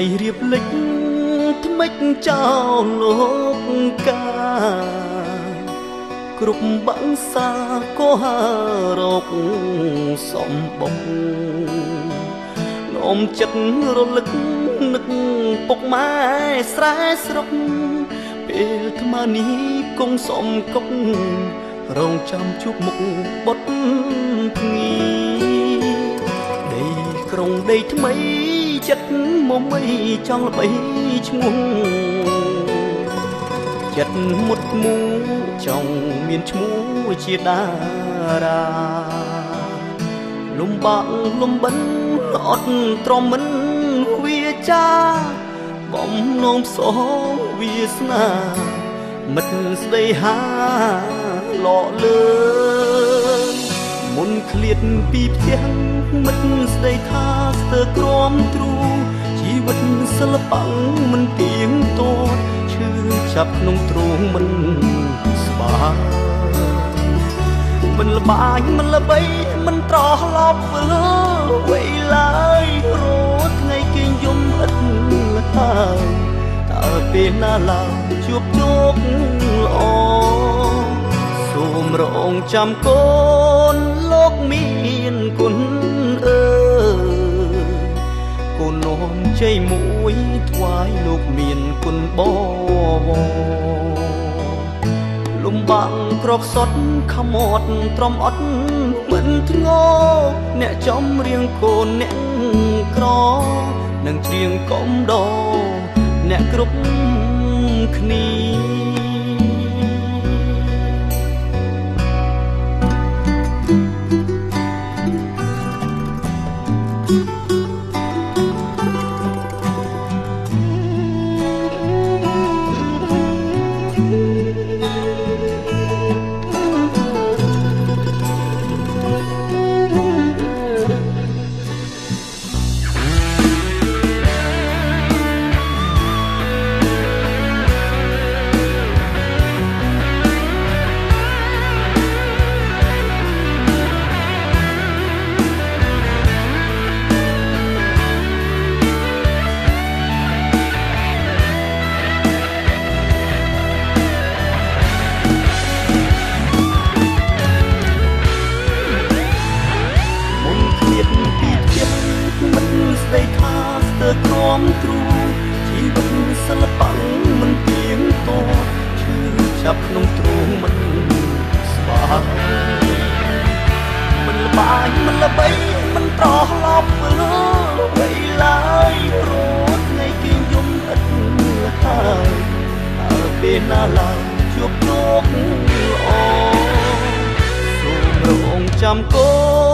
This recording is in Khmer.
ថ្ងៃរៀបលិចថ្មិចចោលលោកកាគ្រប់បាំងសាក៏ហារកសំបុកនោមចិត្តរលឹកនឹកពុកម៉ែស្រែស្រុកពេលថ្មនេះគង់សំកុករងចាំជួបមុខបុតភ្ងីដីក្រុងដីថ្មីចិត្តមុំអីចង់ល្បីឈ្មោះចិត្តមុតមូចង់មានឈ្មោះជាតារាលំបាក់លំបិនអត់ទ្រាំមិនវាចាបំណងផ្សងវាសនាមិត្តស្ដីហាលក់លើមុនឃ្លាតពីផ្ទះមិត្តស្ដីថាស្ទើរក្រំទ្រូជីវិតសិល្បៈមិនទៀងទាត់ឈឺចាប់ក្នុងទ្រូងមិនស្បាមិនល្បាញមិនល្បីមិនត្រឡប់លើវ័យឡើយរត់ថ្ងៃគេយំឥតឡើយតើពេលណាឡើងជួបជោគល្អសូមរងចាំកូនលោកមានគុណកូននោមជ័យមួយថ្វាយលោកមានគុណបវរលំបាំងក្រកសុតខមាត់ទ្រាំអត់មិនធ្ងោអ្នកចំរៀងកូនអ្នកក្រនឹងច្រៀងកំដរអ្នកគ្រប់គ្នាក្រំទ្រូជីវិតសិល្បៈមិនទៀងទាត់ឈឺចាប់ក្នុងទ្រូងមិនស្បាមិនល្បាញមិនល្បីមិនត្រឡប់លើវ័យឡើយរត់ថ្ងៃគេយំឥតហើយតើពេលណាឡើងជួបជោគល្អសូមរងចាំកូន